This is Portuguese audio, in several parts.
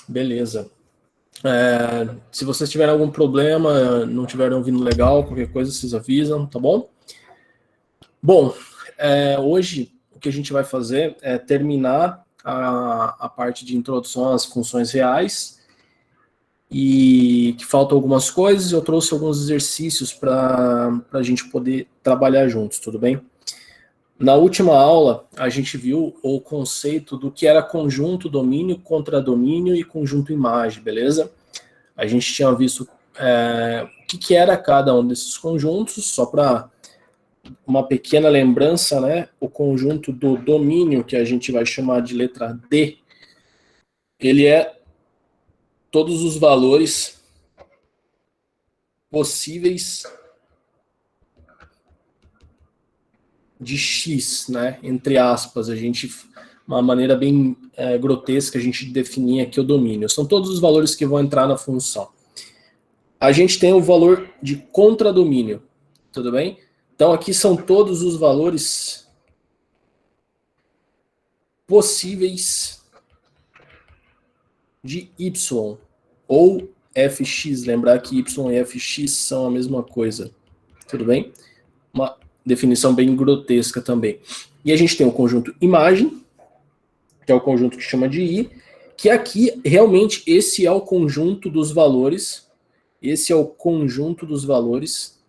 Beleza. Se vocês tiverem algum problema, não tiverem ouvindo legal, qualquer coisa, vocês avisam, tá bom? Bom, hoje o que a gente vai fazer é terminar a parte de introdução às funções reais e que faltam algumas coisas. Eu trouxe alguns exercícios para a gente poder trabalhar juntos, tudo bem? Na última aula, a gente viu o conceito do que era conjunto domínio, contradomínio e conjunto imagem, beleza? A gente tinha visto o que era cada um desses conjuntos, só para uma pequena lembrança, né? O conjunto do domínio, que a gente vai chamar de letra D, ele é todos os valores possíveis de x, né? Entre aspas, uma maneira bem grotesca a gente definir aqui o domínio. São todos os valores que vão entrar na função. A gente tem o valor de contradomínio, tudo bem? Então aqui são todos os valores possíveis de y ou fx. Lembrar que y e fx são a mesma coisa, tudo bem? Uma definição bem grotesca também. E a gente tem o conjunto imagem, que é o conjunto que chama de I, que aqui realmente esse é o conjunto dos valores. Esse é o conjunto dos valores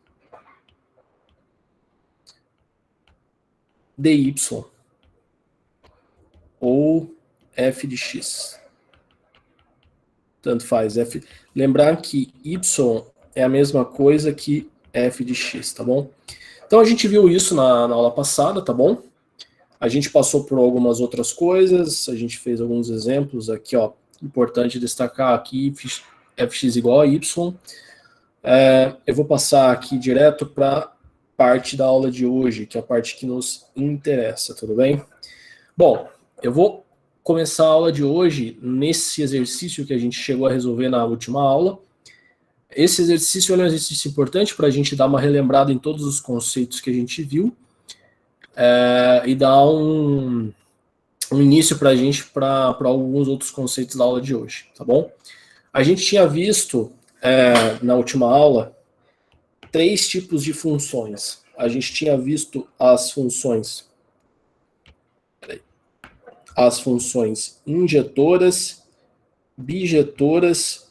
dy ou f de x. Tanto faz. Lembrar que y é a mesma coisa que f de x, tá bom? Então a gente viu isso na aula passada, tá bom? A gente passou por algumas outras coisas, a gente fez alguns exemplos aqui, ó. Importante destacar aqui, fx igual a y. Eu vou passar aqui direto para parte da aula de hoje, que é a parte que nos interessa, tudo bem? Bom, eu vou começar a aula de hoje nesse exercício que a gente chegou a resolver na última aula. Esse exercício é um exercício importante para a gente dar uma relembrada em todos os conceitos que a gente viu e dar um início para a gente para alguns outros conceitos da aula de hoje, tá bom? A gente tinha visto na última aula 3 tipos de funções. A gente tinha visto as funções injetoras, bijetoras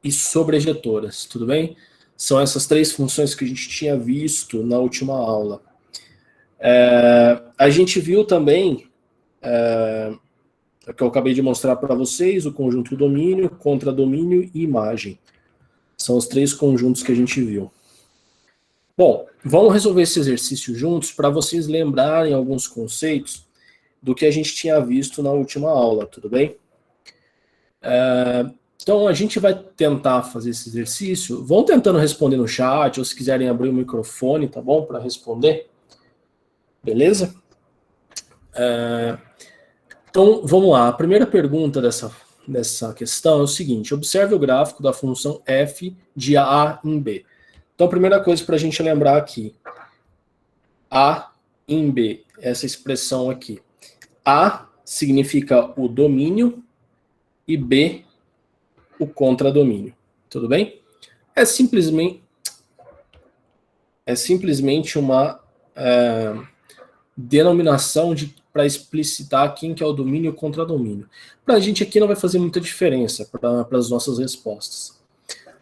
e sobrejetoras, tudo bem? São essas 3 funções que a gente tinha visto na última aula. A gente viu também, que eu acabei de mostrar para vocês, o conjunto domínio, contradomínio e imagem. São os 3 conjuntos que a gente viu. Bom, vamos resolver esse exercício juntos para vocês lembrarem alguns conceitos do que a gente tinha visto na última aula, tudo bem? Então a gente vai tentar fazer esse exercício. Vão tentando responder no chat, ou se quiserem abrir o microfone, tá bom? Para responder. Beleza? Então vamos lá. A primeira pergunta dessa questão é o seguinte: observe o gráfico da função f de a em b. Então a primeira coisa para a gente lembrar aqui, a em b, essa expressão aqui. A significa o domínio e B o contradomínio. Tudo bem? É simplesmente uma denominação para explicitar quem que é o domínio e o contradomínio. Para a gente aqui não vai fazer muita diferença para as nossas respostas.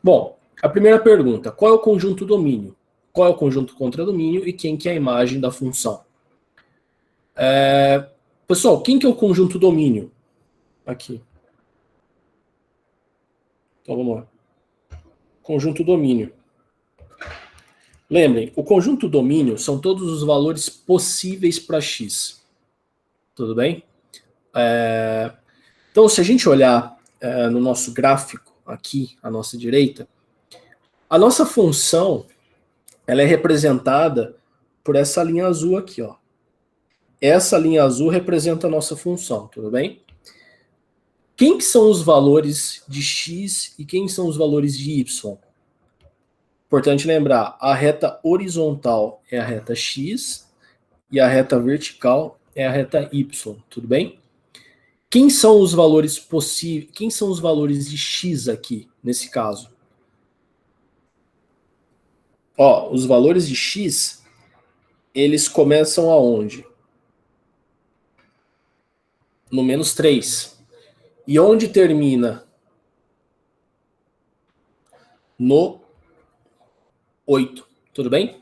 Bom, a primeira pergunta: qual é o conjunto domínio? Qual é o conjunto contradomínio e quem que é a imagem da função? Pessoal, quem que é o conjunto domínio? Aqui. Então vamos lá. Conjunto domínio. Lembrem, o conjunto domínio são todos os valores possíveis para x. Tudo bem? Então, se a gente olhar no nosso gráfico, aqui à nossa direita, a nossa função ela é representada por essa linha azul aqui, ó. Essa linha azul representa a nossa função, tudo bem? Quem que são os valores de x e quem são os valores de y? Importante lembrar, a reta horizontal é a reta x e a reta vertical é a reta y, tudo bem? Quem são os valores possíveis? Quem são os valores de x aqui, nesse caso? Ó, os valores de x, eles começam aonde? No menos 3. E onde termina? No 8. Tudo bem?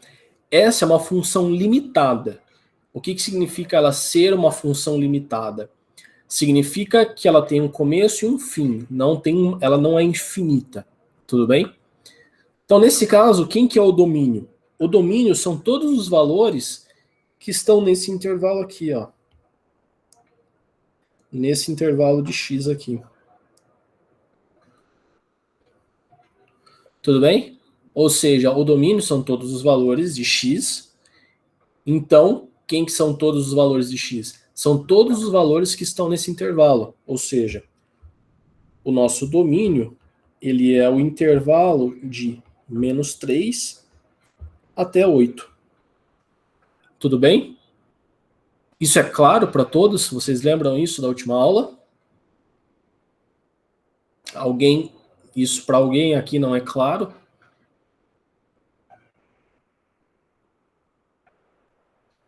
Essa é uma função limitada. O que significa ela ser uma função limitada? Significa que ela tem um começo e um fim. Ela não é infinita. Tudo bem? Então, nesse caso, quem que é o domínio? O domínio são todos os valores que estão nesse intervalo aqui, ó. Nesse intervalo de x aqui. Tudo bem? Ou seja, o domínio são todos os valores de x. Então, quem que são todos os valores de x? São todos os valores que estão nesse intervalo. Ou seja, o nosso domínio, ele é o intervalo de menos 3 até 8. Tudo bem? Isso é claro para todos? Vocês lembram isso da última aula? Isso para alguém aqui não é claro?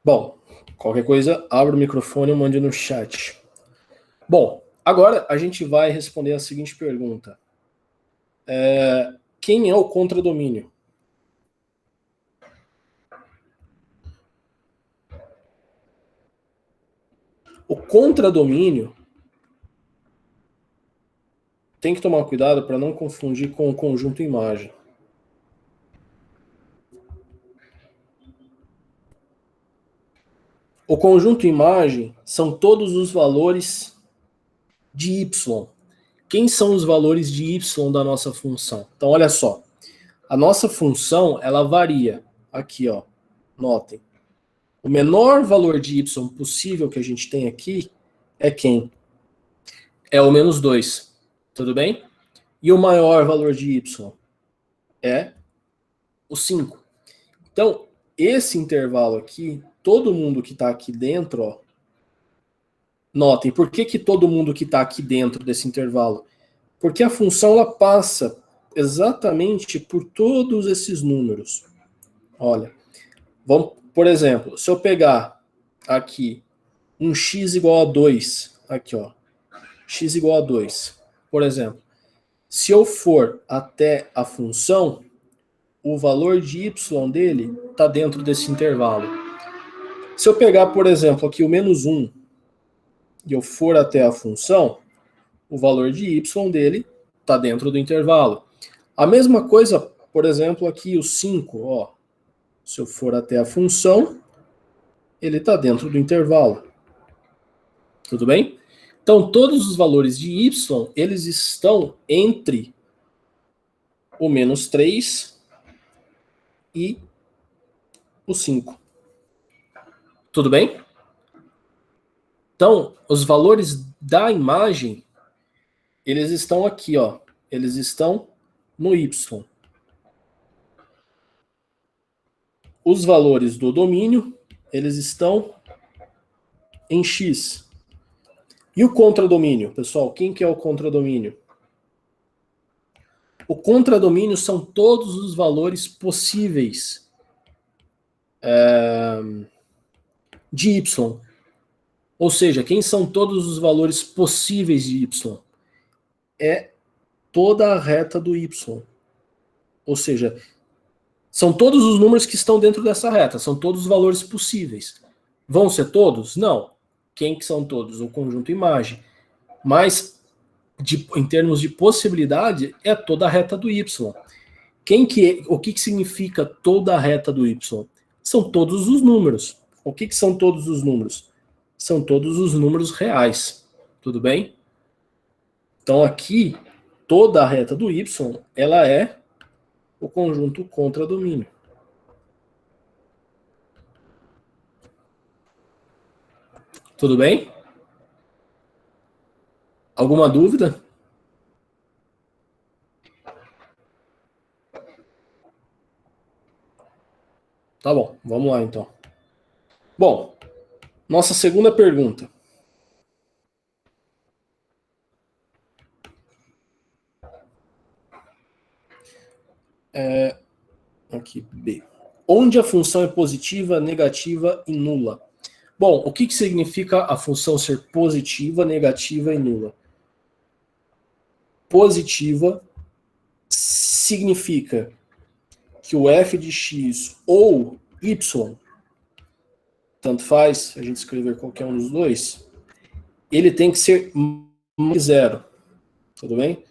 Bom, qualquer coisa, abra o microfone e mande no chat. Bom, agora a gente vai responder a seguinte pergunta. Quem é o contradomínio? O contradomínio tem que tomar cuidado para não confundir com o conjunto imagem. O conjunto imagem são todos os valores de y. Quem são os valores de y da nossa função? Então, olha só. A nossa função, ela varia. Aqui, ó. Notem. O menor valor de y possível que a gente tem aqui é quem? É o menos 2. Tudo bem? E o maior valor de y é o 5. Então, esse intervalo aqui, todo mundo que está aqui dentro, ó, notem, por que todo mundo que está aqui dentro desse intervalo? Porque a função ela passa exatamente por todos esses números. Olha, vamos, por exemplo, se eu pegar aqui um x igual a 2, aqui ó, x igual a 2, por exemplo, se eu for até a função, o valor de y dele está dentro desse intervalo. Se eu pegar, por exemplo, aqui o menos 1 e eu for até a função, o valor de y dele está dentro do intervalo. A mesma coisa, por exemplo, aqui o 5, ó, se eu for até a função, ele está dentro do intervalo. Tudo bem? Então, todos os valores de y, eles estão entre o menos 3 e o 5. Tudo bem? Então, os valores da imagem, eles estão aqui, ó. Eles estão no y. Os valores do domínio, eles estão em x. E o contradomínio, pessoal? Quem que é o contradomínio? O contradomínio são todos os valores possíveis de y. Ou seja, quem são todos os valores possíveis de y? É toda a reta do y. Ou seja, são todos os números que estão dentro dessa reta, são todos os valores possíveis. Vão ser todos? Não. Quem que são todos? O conjunto imagem. Mas, em termos de possibilidade, é toda a reta do y. O que significa toda a reta do y? São todos os números. O que são todos os números? São todos os números reais. Tudo bem? Então aqui, toda a reta do y, ela é o conjunto contradomínio. Tudo bem? Alguma dúvida? Tá bom, vamos lá então. Bom, nossa segunda pergunta. Aqui, B. Onde a função é positiva, negativa e nula? Bom, o que significa a função ser positiva, negativa e nula? Positiva significa que o f de x ou y, tanto faz, a gente escrever qualquer um dos dois, ele tem que ser mais que zero. Tudo bem?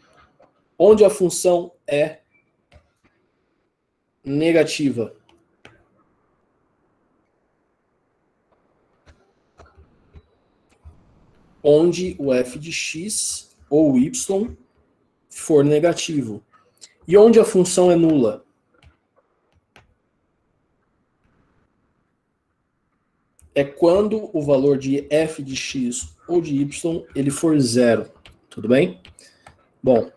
Onde a função é negativa? Onde o f de x ou y for negativo. E onde a função é nula? É quando o valor de f de x ou de y ele for zero. Tudo bem? Bom,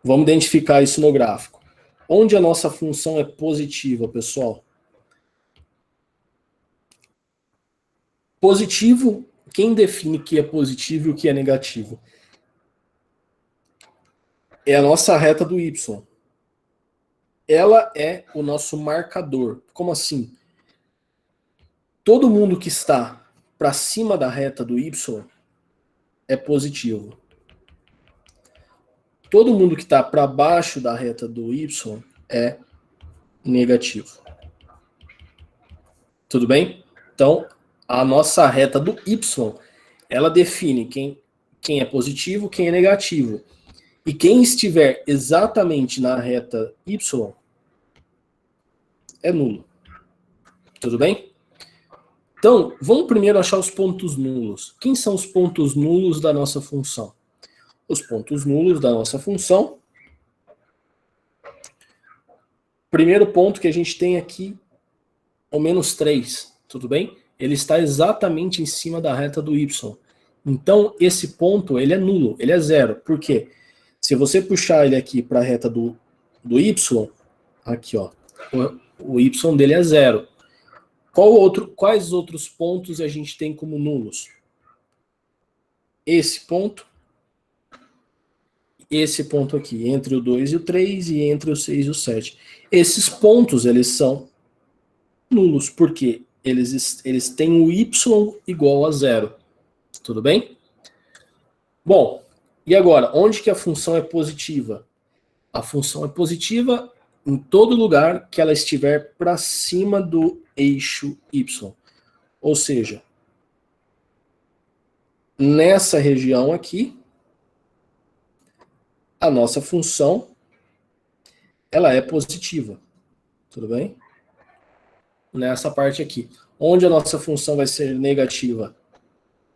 vamos identificar isso no gráfico. Onde a nossa função é positiva, pessoal? Positivo, quem define que é positivo e o que é negativo? É a nossa reta do y. Ela é o nosso marcador. Como assim? Todo mundo que está para cima da reta do y é positivo. Todo mundo que está para baixo da reta do y é negativo. Tudo bem? Então, a nossa reta do y, ela define quem é positivo, quem é negativo. E quem estiver exatamente na reta y é nulo. Tudo bem? Então, vamos primeiro achar os pontos nulos. Quem são os pontos nulos da nossa função? Os pontos nulos da nossa função. Primeiro ponto que a gente tem aqui, o menos 3, tudo bem? Ele está exatamente em cima da reta do y. Então, esse ponto, ele é nulo, ele é zero. Por quê? Se você puxar ele aqui para a reta do y, aqui, ó, o y dele é zero. Quais outros pontos a gente tem como nulos? Esse ponto aqui, entre o 2 e o 3, e entre o 6 e o 7. Esses pontos, eles são nulos, porque eles têm o y igual a zero. Tudo bem? Bom, e agora, onde que a função é positiva? A função é positiva em todo lugar que ela estiver para cima do eixo y. Ou seja, nessa região aqui, a nossa função ela é positiva. Tudo bem? Nessa parte aqui. Onde a nossa função vai ser negativa?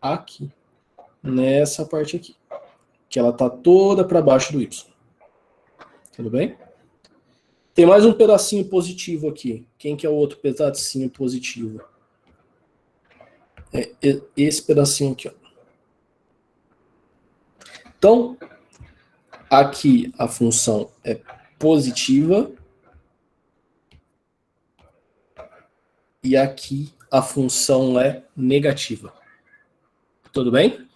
Aqui. Nessa parte aqui. Que ela está toda para baixo do y. Tudo bem? Tem mais um pedacinho positivo aqui. Quem que é o outro pedacinho positivo? É esse pedacinho aqui, ó. Então, aqui a função é positiva. E aqui a função é negativa. Tudo bem?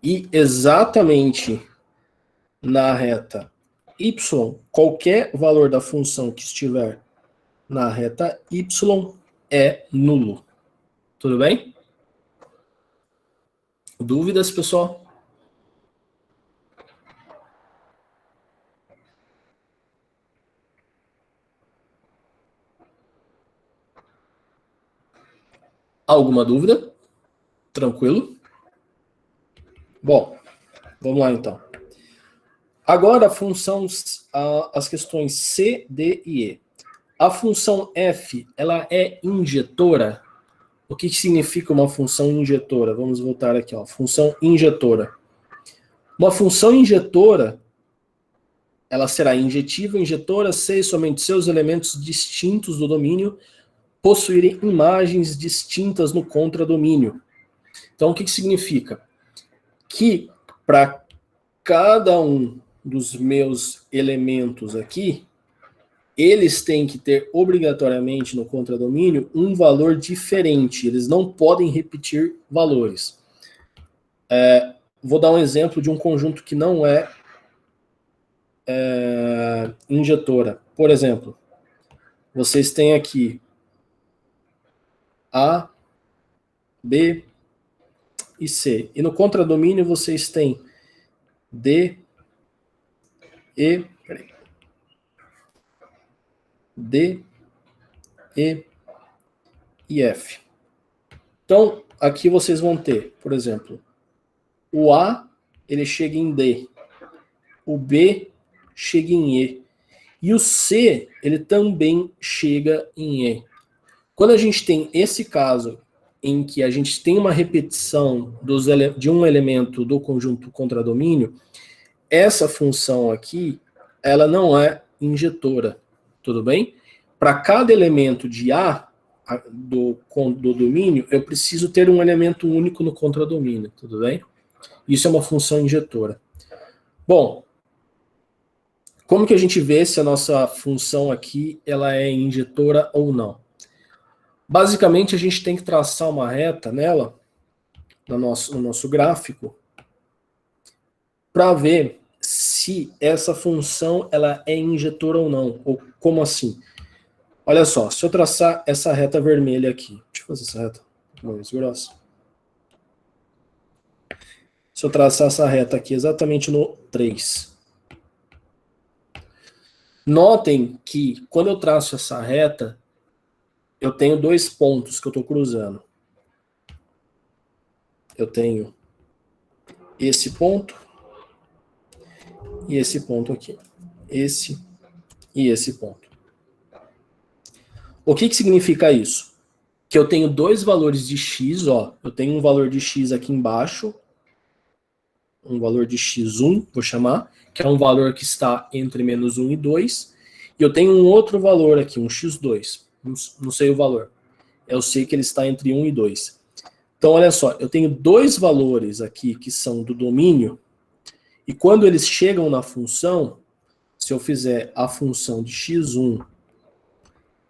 E exatamente na reta y, qualquer valor da função que estiver na reta y é nulo. Tudo bem? Dúvidas, pessoal? Alguma dúvida? Tranquilo? Bom, vamos lá então. Agora as questões C, D e E. A função f, ela é injetora? O que significa uma função injetora? Vamos voltar aqui, ó. Função injetora. Uma função injetora, ela será injetiva, injetora, se somente seus elementos distintos do domínio possuírem imagens distintas no contradomínio. Então, o que significa? Que para cada um dos meus elementos aqui, eles têm que ter obrigatoriamente no contradomínio um valor diferente. Eles não podem repetir valores. Vou dar um exemplo de um conjunto que não é injetora. Por exemplo, vocês têm aqui A, B e C. E no contradomínio vocês têm D, E, D, E e F. Então, aqui vocês vão ter, por exemplo, o A, ele chega em D, o B chega em E, e o C, ele também chega em E. Quando a gente tem esse caso em que a gente tem uma repetição de um elemento do conjunto contradomínio, essa função aqui, ela não é injetora, tudo bem? Para cada elemento de A do domínio, eu preciso ter um elemento único no contradomínio, tudo bem? Isso é uma função injetora. Bom, como que a gente vê se a nossa função aqui ela é injetora ou não? Basicamente, a gente tem que traçar uma reta nela, no nosso gráfico, para ver se essa função ela é injetora ou não. Ou como assim? Olha só, se eu traçar essa reta vermelha aqui, deixa eu fazer essa reta mais grossa. Se eu traçar essa reta aqui exatamente no 3. Notem que quando eu traço essa reta, eu tenho dois pontos que eu estou cruzando. Eu tenho esse ponto e esse ponto aqui. Esse e esse ponto. O que significa isso? Que eu tenho dois valores de x, ó. Eu tenho um valor de x aqui embaixo, um valor de x1, vou chamar, que é um valor que está entre menos 1 e 2. E eu tenho um outro valor aqui, um x2. Não sei o valor. Eu sei que ele está entre 1 e 2. Então, olha só, eu tenho dois valores aqui que são do domínio, e quando eles chegam na função, se eu fizer a função de x1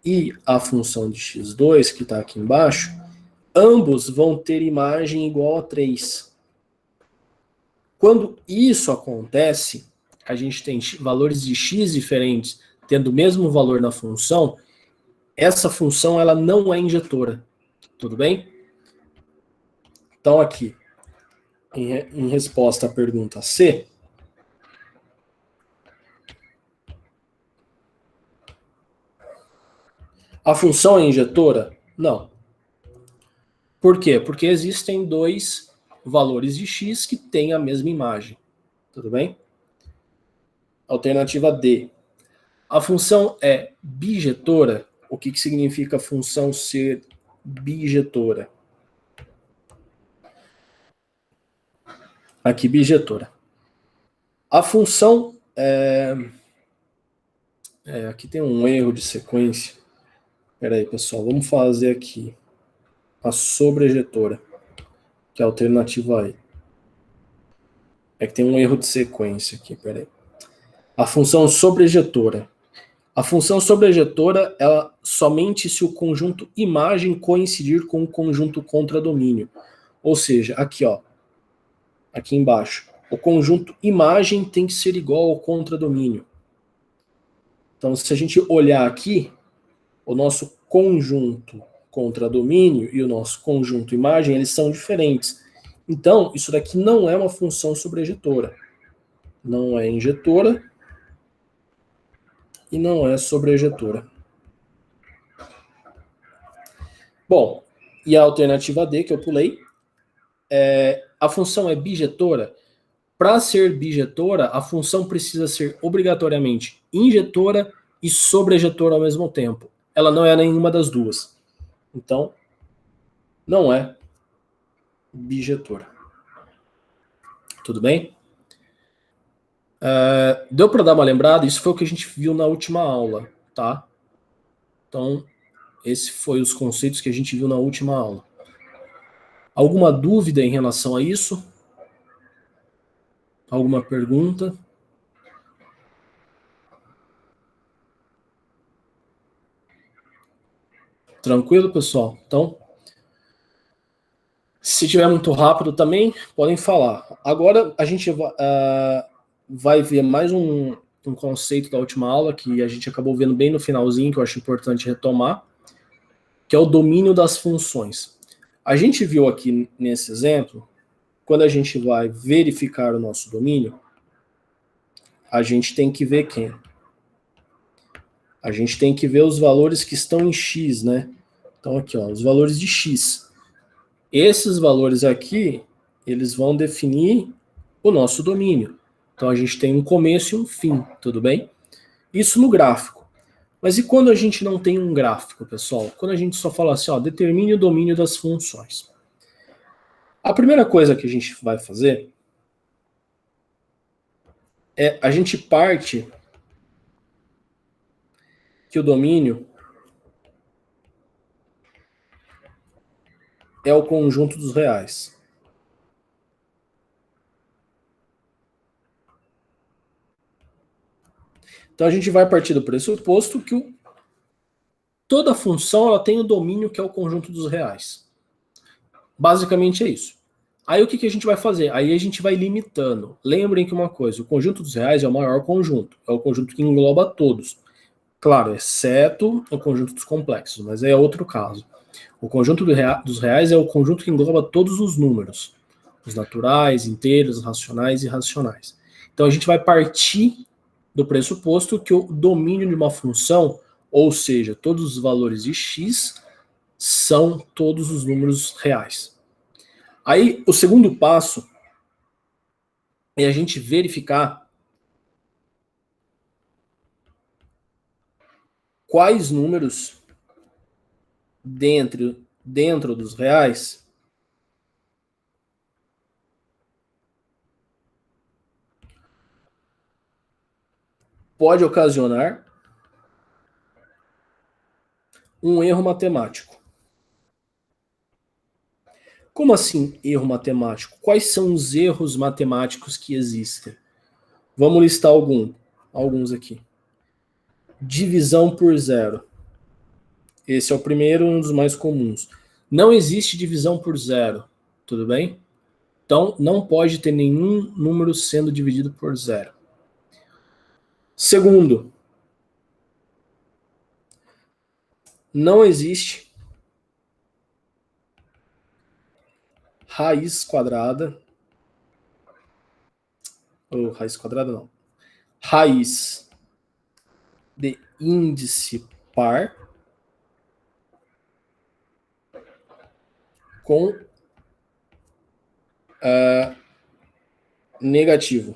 e a função de x2, que está aqui embaixo, ambos vão ter imagem igual a 3. Quando isso acontece, a gente tem valores de x diferentes, tendo o mesmo valor na função, essa função ela não é injetora. Tudo bem? Então aqui, em resposta à pergunta C, a função é injetora? Não. Por quê? Porque existem dois valores de x que têm a mesma imagem. Tudo bem? Alternativa D. A função é bijetora? O que significa a função ser bijetora? Aqui, bijetora. A função aqui tem um erro de sequência. Espera aí, pessoal. Vamos fazer aqui a sobrejetora, que é a alternativa A. É que tem um erro de sequência aqui, espera aí. A função sobrejetora. A função sobrejetora, ela somente se o conjunto imagem coincidir com o conjunto contradomínio. Ou seja, aqui, ó, aqui embaixo, o conjunto imagem tem que ser igual ao contradomínio. Então, se a gente olhar aqui, o nosso conjunto contradomínio e o nosso conjunto imagem, eles são diferentes. Então, isso daqui não é uma função sobrejetora. Não é injetora e não é sobrejetora. Bom, e a alternativa D, que eu pulei, a função é bijetora. Para ser bijetora, a função precisa ser obrigatoriamente injetora e sobrejetora ao mesmo tempo. Ela não é nenhuma das duas. Então, não é bijetora. Tudo bem? Deu para dar uma lembrada? Isso foi o que a gente viu na última aula, tá? Então, esses foram os conceitos que a gente viu na última aula. Alguma dúvida em relação a isso? Alguma pergunta? Tranquilo, pessoal? Então, se tiver muito rápido também, podem falar. Agora a gente vai ver mais um conceito da última aula que a gente acabou vendo bem no finalzinho, que eu acho importante retomar, que é o domínio das funções. A gente viu aqui nesse exemplo, quando a gente vai verificar o nosso domínio, a gente tem que ver quem? A gente tem que ver os valores que estão em x, né? Então aqui, ó, os valores de x. Esses valores aqui, eles vão definir o nosso domínio. Então a gente tem um começo e um fim, tudo bem? Isso no gráfico. Mas e quando a gente não tem um gráfico, pessoal? Quando a gente só fala assim, ó, determine o domínio das funções. A primeira coisa que a gente vai fazer é a gente parte que o domínio é o conjunto dos reais. Então a gente vai partir do pressuposto que toda função ela tem o domínio que é o conjunto dos reais. Basicamente é isso. Aí o que a gente vai fazer? Aí a gente vai limitando. Lembrem que uma coisa, o conjunto dos reais é o maior conjunto. É o conjunto que engloba todos. Claro, exceto o conjunto dos complexos, mas é outro caso. O conjunto dos reais é o conjunto que engloba todos os números. Os naturais, inteiros, racionais e irracionais. Então a gente vai partir do pressuposto que o domínio de uma função, ou seja, todos os valores de x, são todos os números reais. Aí, o segundo passo é a gente verificar quais números dentro dos reais pode ocasionar um erro matemático. Como assim erro matemático? Quais são os erros matemáticos que existem? Vamos listar alguns aqui. Divisão por zero. Esse é o primeiro, um dos mais comuns. Não existe divisão por zero, tudo bem? Então, não pode ter nenhum número sendo dividido por zero. Segundo, não existe raiz quadrada, ou raiz quadrada não, raiz de índice par com negativo.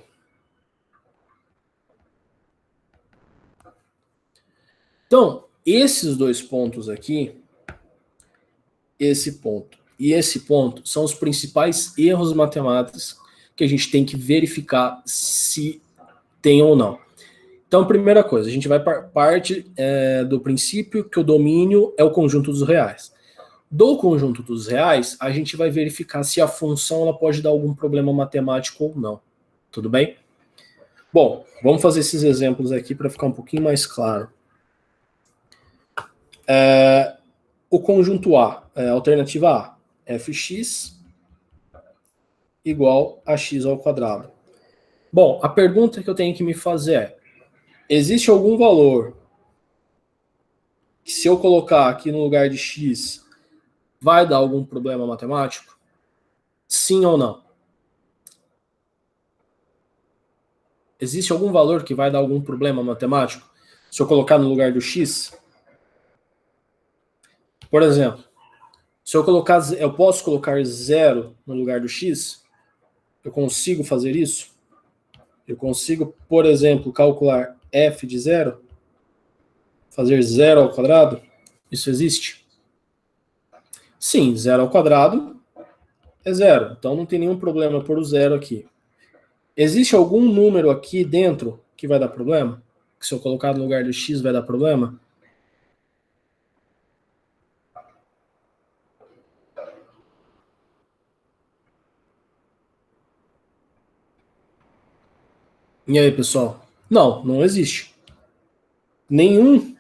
Então, esses dois pontos aqui, esse ponto e esse ponto, são os principais erros matemáticos que a gente tem que verificar se tem ou não. Então, primeira coisa, a gente vai parte do princípio que o domínio é o conjunto dos reais. Do conjunto dos reais, a gente vai verificar se a função ela pode dar algum problema matemático ou não. Tudo bem? Bom, vamos fazer esses exemplos aqui para ficar um pouquinho mais claro. O conjunto A, alternativa A, fx igual a x ao quadrado. Bom, a pergunta que eu tenho que me fazer é, existe algum valor que se eu colocar aqui no lugar de x, vai dar algum problema matemático? Sim ou não? Existe algum valor que vai dar algum problema matemático? Se eu colocar no lugar do x? Por exemplo, se eu posso colocar 0 no lugar do x? Eu consigo fazer isso? Eu consigo, por exemplo, calcular f de 0? Fazer 0 ao quadrado? Isso existe? Sim, 0 ao quadrado é 0. Então não tem nenhum problema pôr o 0 aqui. Existe algum número aqui dentro que vai dar problema? Que se eu colocar no lugar do x vai dar problema? E aí, pessoal? Não, não existe. Nenhum.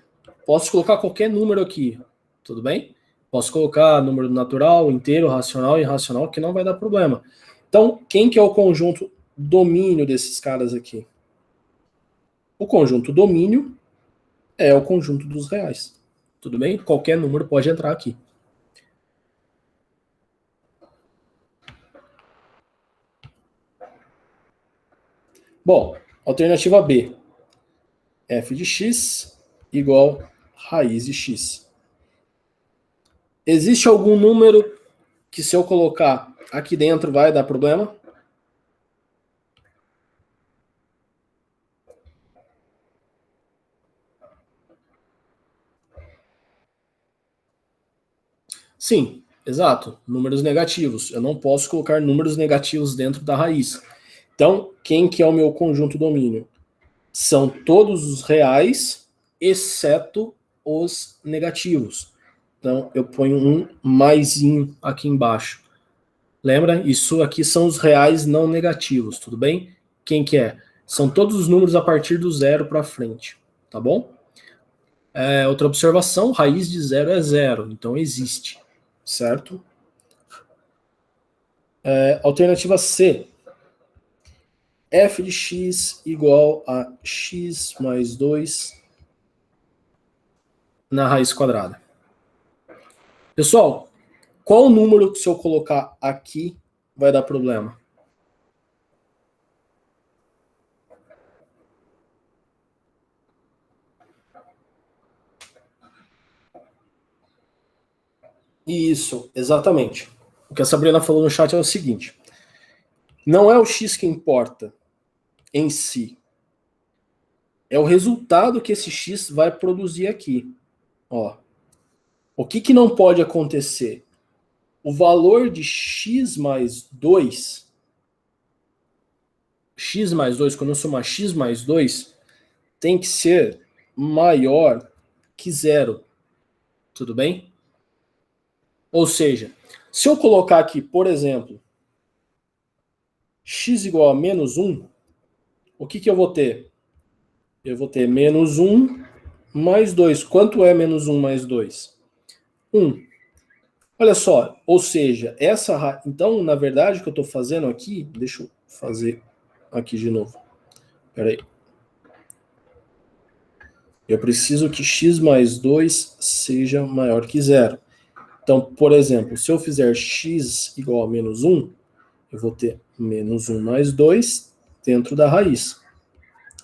Posso colocar qualquer número aqui, tudo bem? Posso colocar número natural, inteiro, racional e irracional, que não vai dar problema. Então, quem que é o conjunto domínio desses caras aqui? O conjunto domínio é o conjunto dos reais. Tudo bem? Qualquer número pode entrar aqui. Bom, alternativa B. F de x igual raiz de x. Existe algum número que, se eu colocar aqui dentro, vai dar problema? Sim, exato. Números negativos. Eu não posso colocar números negativos dentro da raiz. Então, quem que é o meu conjunto domínio? São todos os reais, exceto os negativos. Então, eu ponho um maisinho aqui embaixo. Lembra? Isso aqui são os reais não negativos, tudo bem? Quem que é? São todos os números a partir do zero para frente, tá bom? Outra observação, raiz de zero é zero, então existe, certo? Alternativa C. F de x igual a x mais 2 na raiz quadrada. Pessoal, qual o número que, se eu colocar aqui, vai dar problema? Isso, exatamente. O que a Sabrina falou no chat é o seguinte: não é o x que importa em si, é o resultado que esse x vai produzir aqui. Ó, o que não pode acontecer? O valor de x mais 2, quando eu somar x mais 2, tem que ser maior que zero. Tudo bem? Ou seja, se eu colocar aqui, por exemplo, x igual a menos 1, o que eu vou ter? Eu vou ter menos 1 mais 2. Quanto é menos 1 mais 2? 1. Olha só, ou seja, então, na verdade, o que eu estou fazendo aqui, deixa eu fazer aqui de novo. Espera aí. Eu preciso que x mais 2 seja maior que zero. Então, por exemplo, se eu fizer x igual a menos 1, eu vou ter menos 1 mais 2 dentro da raiz.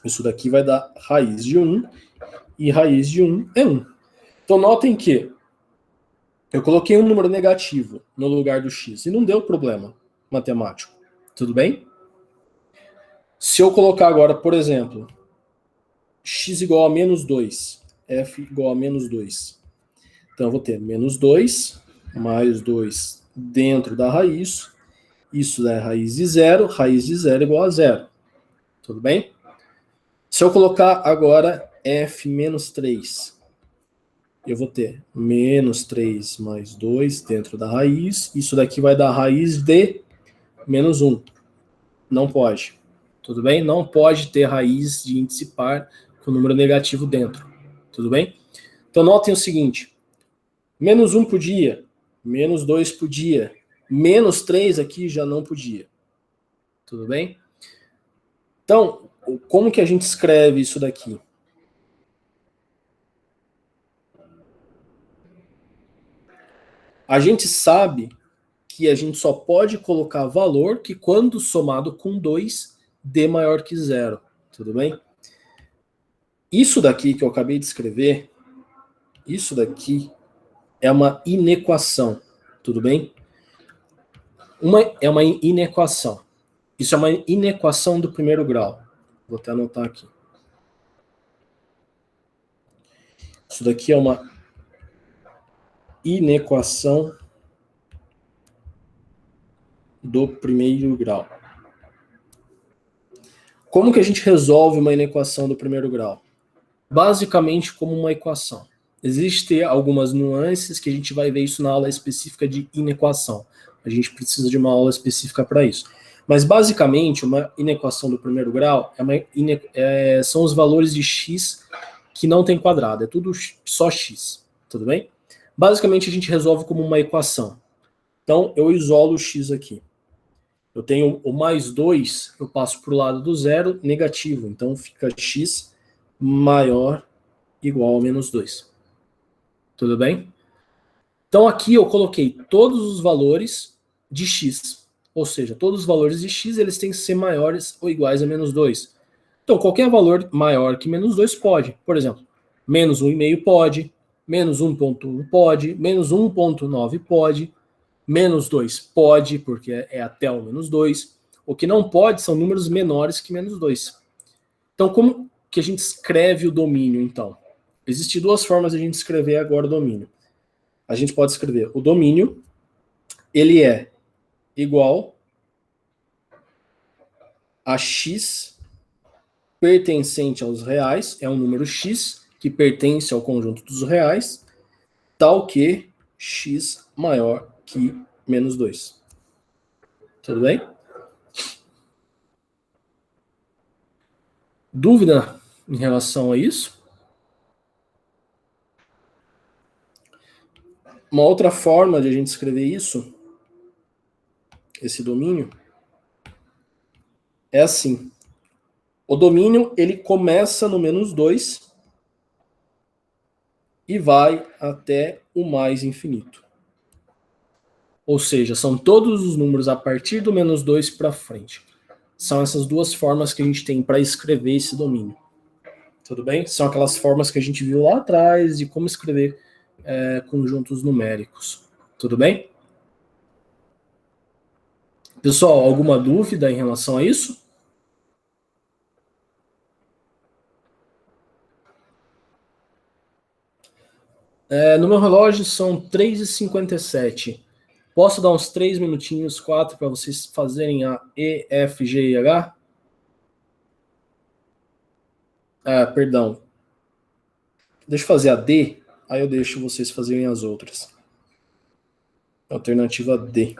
Isso daqui vai dar raiz de 1, e raiz de 1 é 1. Então, notem que eu coloquei um número negativo no lugar do x e não deu problema matemático. Tudo bem? Se eu colocar agora, por exemplo, x igual a menos 2, f igual a menos 2. Então, eu vou ter menos 2 mais 2 dentro da raiz. Isso é raiz de zero igual a zero. Tudo bem? Se eu colocar agora f menos 3, eu vou ter menos 3 mais 2 dentro da raiz. Isso daqui vai dar raiz de menos 1. Não pode. Tudo bem? Não pode ter raiz de índice par com número negativo dentro. Tudo bem? Então, notem o seguinte. Menos 1 podia. Menos 2 podia. Menos 3 aqui já não podia. Tudo bem? Então, como que a gente escreve isso daqui? A gente sabe que a gente só pode colocar valor que, quando somado com 2, dê maior que zero. Tudo bem? Isso daqui que eu acabei de escrever, isso daqui é uma inequação. Tudo bem? É uma inequação. Isso é uma inequação do primeiro grau. Vou até anotar aqui. Isso daqui é uma inequação do primeiro grau. Como que a gente resolve uma inequação do primeiro grau? Basicamente como uma equação. Existem algumas nuances que a gente vai ver isso na aula específica de inequação. A gente precisa de uma aula específica para isso. Mas, basicamente, uma inequação do primeiro grau são os valores de x que não tem quadrado. É tudo só x. Tudo bem? Basicamente, a gente resolve como uma equação. Então, eu isolo o x aqui. Eu tenho o mais 2, eu passo para o lado do zero, negativo. Então, fica x maior igual a menos 2. Tudo bem? Então aqui eu coloquei todos os valores de x. Ou seja, todos os valores de x eles têm que ser maiores ou iguais a menos 2. Então qualquer valor maior que menos 2 pode. Por exemplo, menos 1,5 pode, menos 1,1 pode, menos 1,9 pode, menos 2 pode, porque é até o menos 2. O que não pode são números menores que menos 2. Então como que a gente escreve o domínio, então? Existem duas formas de a gente escrever agora o domínio. A gente pode escrever o domínio, ele é igual a x pertencente aos reais, é um número x que pertence ao conjunto dos reais, tal que x maior que menos 2. Tudo bem? Dúvida em relação a isso? Uma outra forma de a gente escrever isso, esse domínio, é assim. O domínio, ele começa no menos 2 e vai até o mais infinito. Ou seja, são todos os números a partir do menos 2 para frente. São essas duas formas que a gente tem para escrever esse domínio. Tudo bem? São aquelas formas que a gente viu lá atrás de como escrever conjuntos numéricos. Tudo bem? Pessoal, alguma dúvida em relação a isso? No meu relógio são 3h57. Posso dar uns 3 minutinhos, 4, para vocês fazerem a E, F, G e H? Perdão. Deixa eu fazer a D, aí eu deixo vocês fazerem as outras. Alternativa D.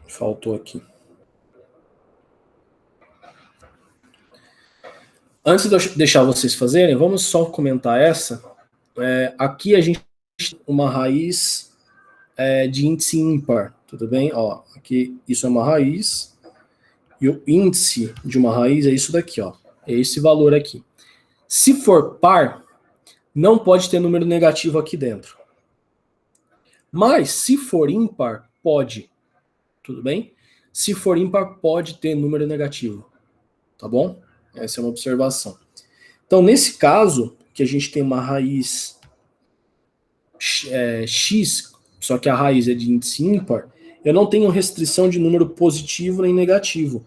Faltou aqui. Antes de eu deixar vocês fazerem, vamos só comentar essa. Aqui a gente tem uma raiz de índice ímpar, tudo bem? Ó, aqui isso é uma raiz, e o índice de uma raiz é isso daqui, ó. É esse valor aqui. Se for par, não pode ter número negativo aqui dentro. Mas se for ímpar, pode. Tudo bem? Se for ímpar, pode ter número negativo. Tá bom? Essa é uma observação. Então, nesse caso, que a gente tem uma raiz x, só que a raiz é de índice ímpar, eu não tenho restrição de número positivo nem negativo.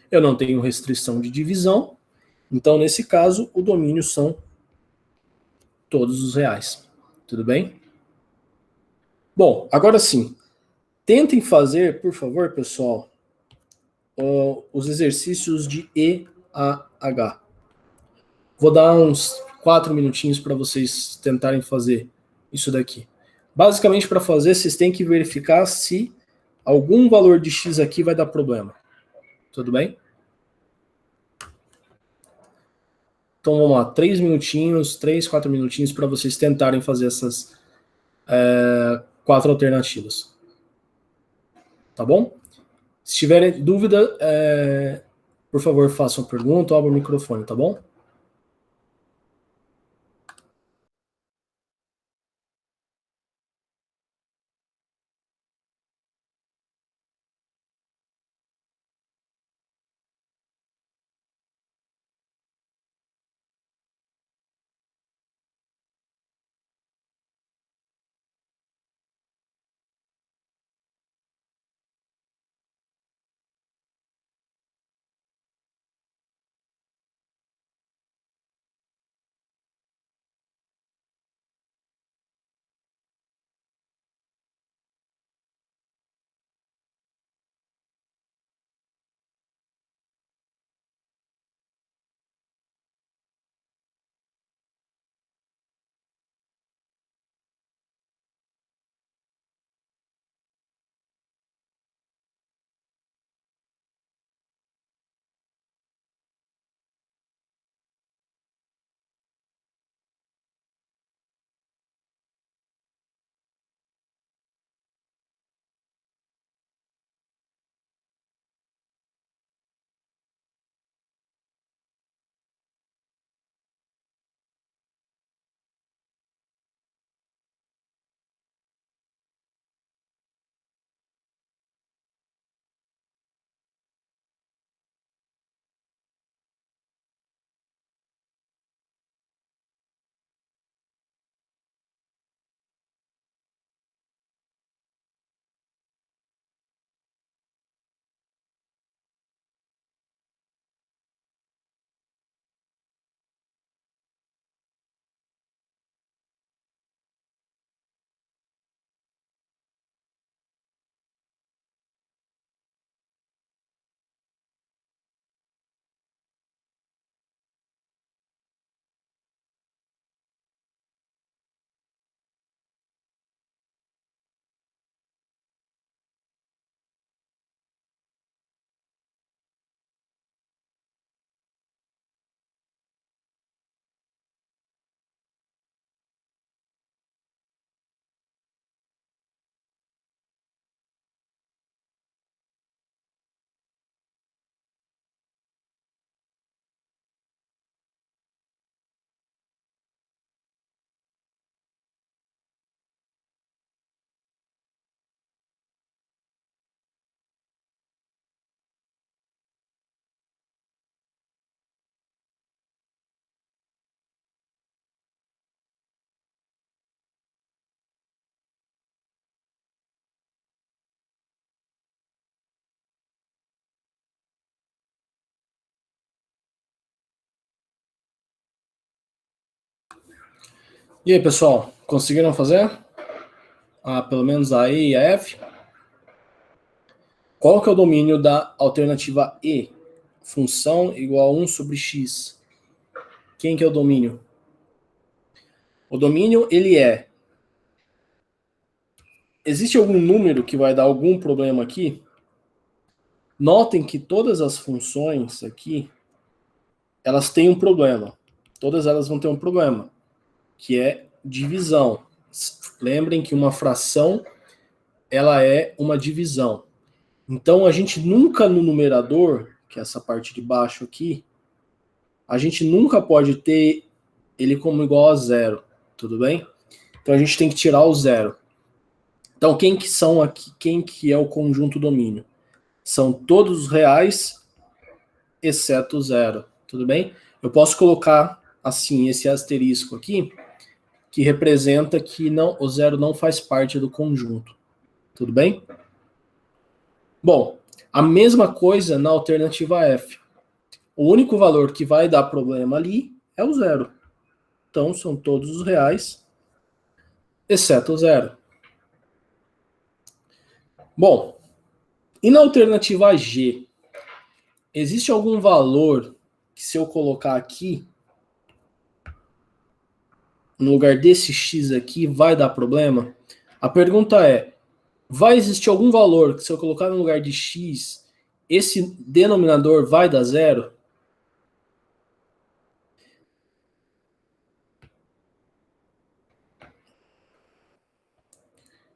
Eu não tenho restrição de divisão. Então, nesse caso, o domínio são todos os reais. Tudo bem? Bom, agora sim. Tentem fazer, por favor, pessoal, os exercícios de E a H. Vou dar uns 4 minutinhos para vocês tentarem fazer isso daqui. Basicamente, para fazer, vocês têm que verificar se algum valor de x aqui vai dar problema. Tudo bem? Então vamos lá, 3 minutinhos, 3, 4 minutinhos para vocês tentarem fazer essas 4 alternativas. Tá bom? Se tiverem dúvida, por favor, façam a pergunta ou abram o microfone, tá bom? E aí, pessoal, conseguiram fazer? Pelo menos a E e a F? Qual que é o domínio da alternativa E? Função igual a 1 sobre x. Quem que é o domínio? O domínio, ele é... Existe algum número que vai dar algum problema aqui? Notem que todas as funções aqui, elas têm um problema. Todas elas vão ter um problema, que é divisão. Lembrem que uma fração, ela é uma divisão. Então, a gente nunca no numerador, que é essa parte de baixo aqui, a gente nunca pode ter ele como igual a zero, tudo bem? Então, a gente tem que tirar o zero. Então, quem que são aqui, quem que é o conjunto domínio? São todos os reais, exceto o zero, tudo bem? Eu posso colocar, assim, esse asterisco aqui, que representa que não, o zero não faz parte do conjunto, tudo bem? Bom, a mesma coisa na alternativa F. O único valor que vai dar problema ali é o zero. Então, são todos os reais, exceto o zero. Bom, e na alternativa G? Existe algum valor que, se eu colocar aqui, no lugar desse x aqui, vai dar problema? A pergunta é, vai existir algum valor que, se eu colocar no lugar de x, esse denominador vai dar zero?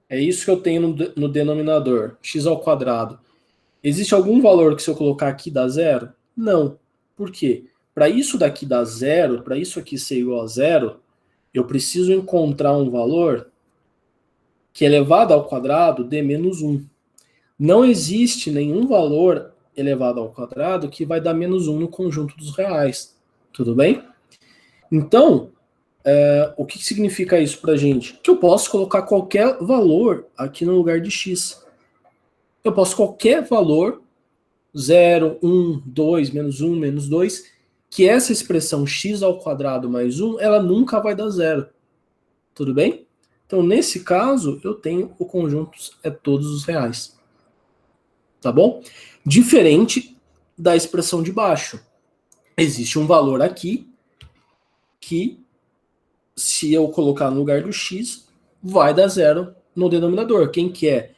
É isso que eu tenho no denominador, x ao quadrado. Existe algum valor que, se eu colocar aqui, dá zero? Não. Por quê? Para isso daqui dar zero, para isso aqui ser igual a zero, eu preciso encontrar um valor que elevado ao quadrado dê menos 1. Não existe nenhum valor elevado ao quadrado que vai dar menos 1 no conjunto dos reais. Tudo bem? Então, o que significa isso para a gente? Que eu posso colocar qualquer valor aqui no lugar de x. Eu posso qualquer valor, 0, 1, 2, menos 2, que essa expressão x ao quadrado mais 1, ela nunca vai dar zero. Tudo bem? Então, nesse caso, eu tenho o conjunto é todos os reais. Tá bom? Diferente da expressão de baixo. Existe um valor aqui que, se eu colocar no lugar do x, vai dar zero no denominador. Quem que é?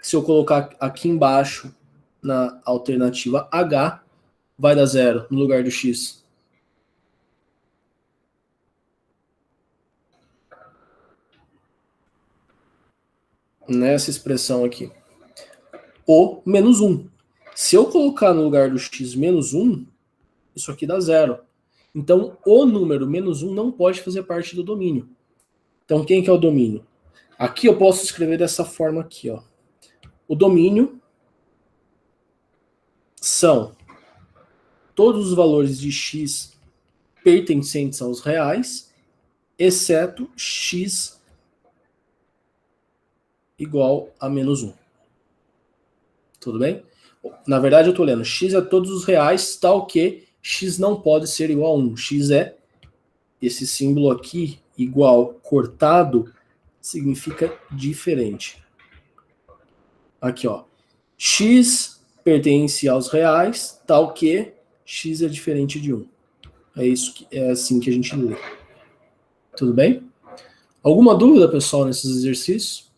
Se eu colocar aqui embaixo, na alternativa H, vai dar zero no lugar do x. Nessa expressão aqui. O menos 1. Se eu colocar no lugar do x menos 1, isso aqui dá zero. Então, o número menos 1 não pode fazer parte do domínio. Então, quem que é o domínio? Aqui eu posso escrever dessa forma aqui, ó. O domínio são todos os valores de x pertencentes aos reais, exceto x igual a menos 1. Tudo bem? Na verdade, eu estou lendo x é todos os reais, tal que x não pode ser igual a 1. X é esse símbolo aqui, igual cortado, significa diferente. Aqui, ó. X pertence aos reais, tal que x é diferente de 1. É isso que é assim que a gente lê. Tudo bem? Alguma dúvida, pessoal, nesses exercícios?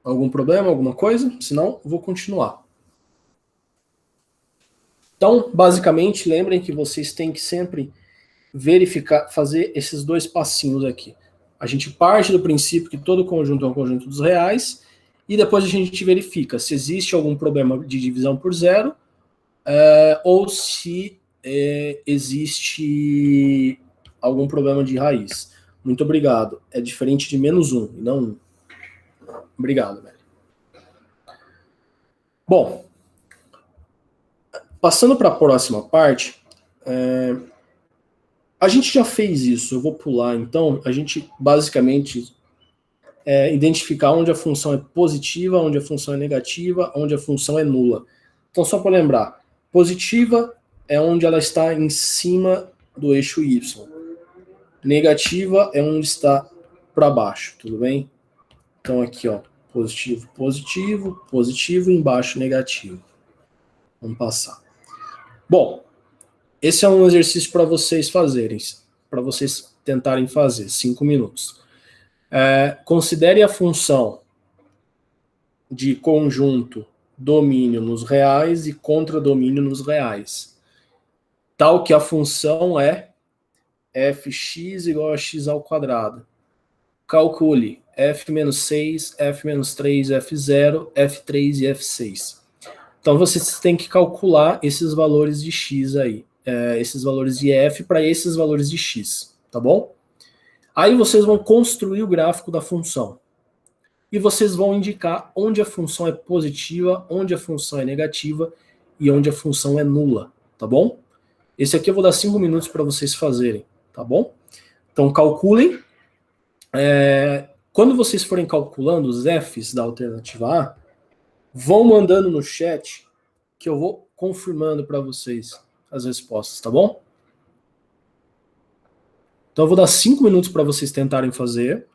Algum problema, alguma coisa? Se não, vou continuar. Então, basicamente, lembrem que vocês têm que sempre verificar, fazer esses dois passinhos aqui. A gente parte do princípio que todo conjunto é um conjunto dos reais, e depois a gente verifica se existe algum problema de divisão por zero, ou se existe algum problema de raiz. Muito obrigado. É diferente de menos 1, e não 1. Obrigado, velho. Bom, passando para a próxima parte, a gente já fez isso, eu vou pular então. A gente basicamente identificar onde a função é positiva, onde a função é negativa, onde a função é nula. Então, só para lembrar, positiva é onde ela está em cima do eixo Y. Negativa é onde está para baixo, tudo bem? Então, aqui, ó, positivo, positivo, positivo, embaixo, negativo. Vamos passar. Bom, esse é um exercício para vocês fazerem, para vocês tentarem fazer, 5 minutos. Considere a função de conjunto domínio nos reais e contradomínio nos reais, tal que a função é fx igual a x ao quadrado. Calcule f menos 6, f menos 3, f0, f3 e f6. Então vocês têm que calcular esses valores de x aí, esses valores de f para esses valores de x, tá bom? Aí vocês vão construir o gráfico da função. E vocês vão indicar onde a função é positiva, onde a função é negativa e onde a função é nula, tá bom? Esse aqui eu vou dar 5 minutos para vocês fazerem, tá bom? Então calculem. Quando vocês forem calculando os f's da alternativa A, vão mandando no chat que eu vou confirmando para vocês as respostas, tá bom? Então eu vou dar 5 minutos para vocês tentarem fazer.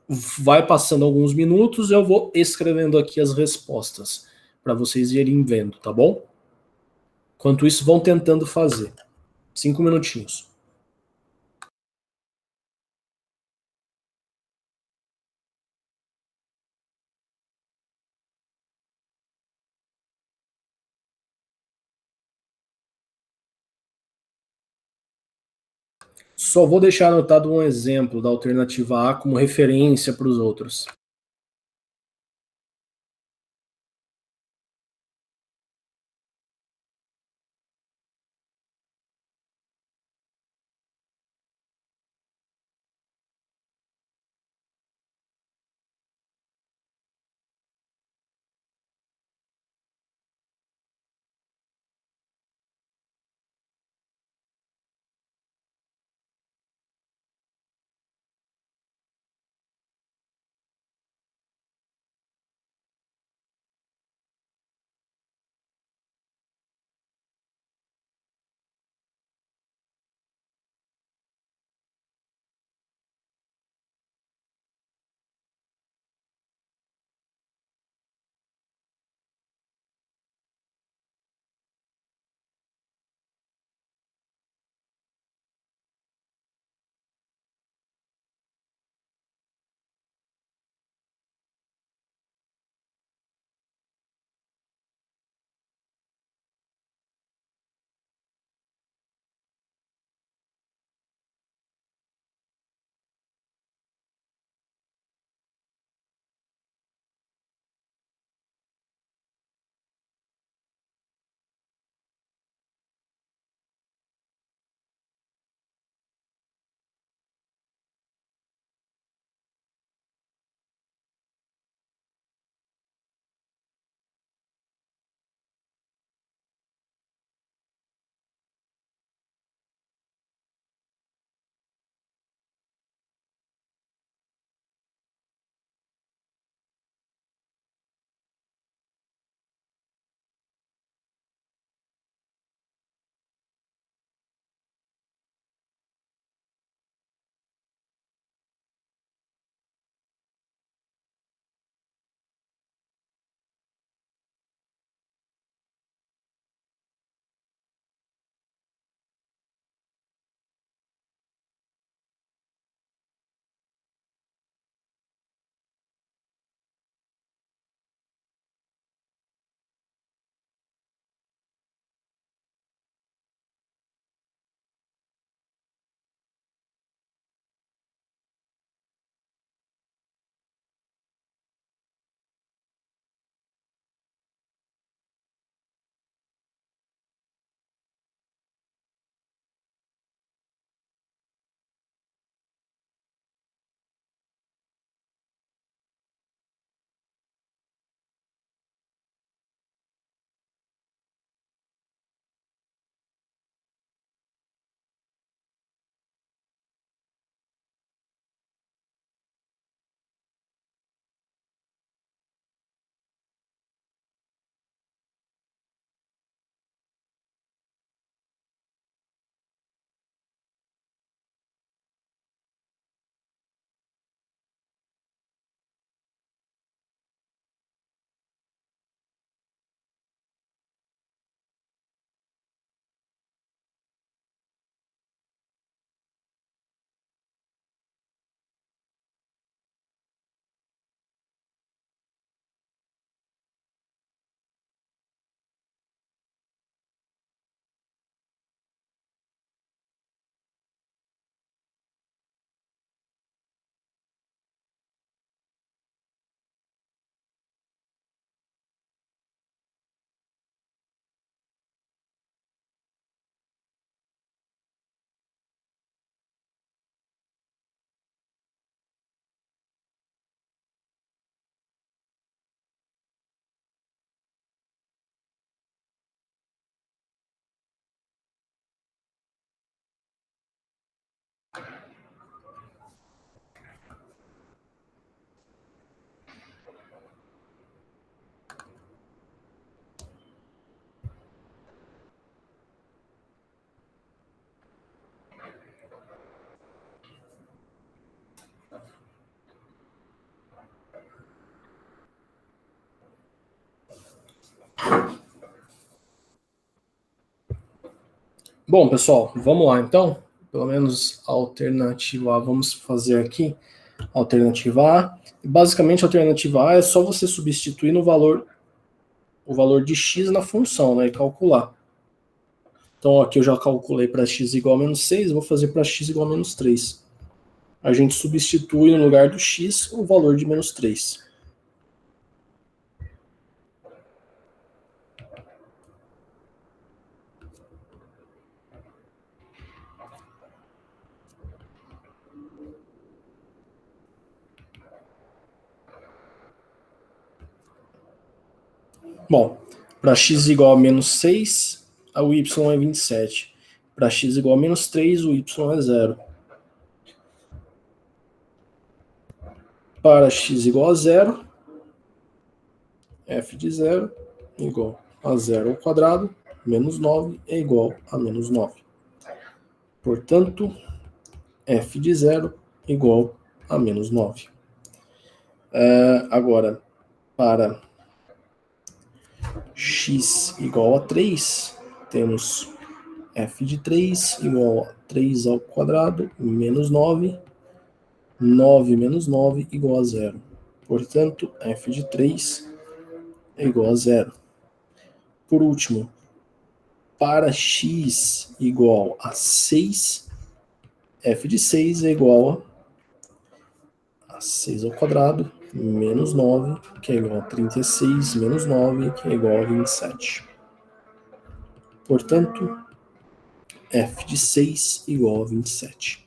Vai passando alguns minutos, eu vou escrevendo aqui as respostas para vocês irem vendo, tá bom? Enquanto isso, vão tentando fazer. 5 minutinhos. Só vou deixar anotado um exemplo da alternativa A como referência para os outros. Bom, pessoal, vamos lá então. Pelo menos a alternativa A, vamos fazer aqui. Alternativa A. Basicamente, a alternativa A é só você substituir no valor, o valor de x na função, né, e calcular. Então, aqui eu já calculei para x igual a menos 6, vou fazer para x igual a menos 3. A gente substitui no lugar do x o valor de menos 3. Bom, para x igual a menos 6, o y é 27. Para x igual a menos 3, o y é 0. Para x igual a 0, f de 0 igual a 0 ao quadrado, menos 9 é igual a menos 9. Portanto, f de 0 igual a menos 9. Agora, para x igual a 3, temos f de 3 igual a 3 ao quadrado, menos 9. 9 menos 9 igual a 0. Portanto, f de 3 é igual a 0. Por último, para x igual a 6, f de 6 é igual a 6 ao quadrado, menos 9, que é igual a 36, menos 9, que é igual a 27. Portanto, f de 6 igual a 27.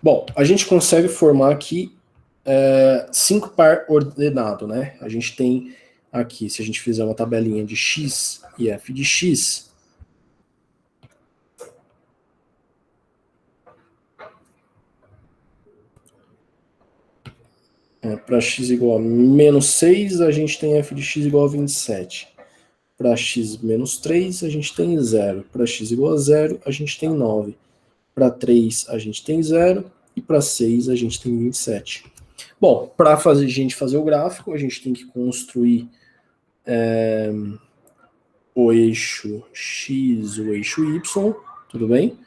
Bom, a gente consegue formar aqui 5 par ordenado, né? A gente tem aqui, se a gente fizer uma tabelinha de x e f de x, para x igual a menos 6, a gente tem f de x igual a 27. Para x menos 3, a gente tem 0. Para x igual a 0, a gente tem 9. Para 3, a gente tem 0. E para 6, a gente tem 27. Bom, para a gente fazer o gráfico, a gente tem que construir o eixo x, o eixo y, tudo bem?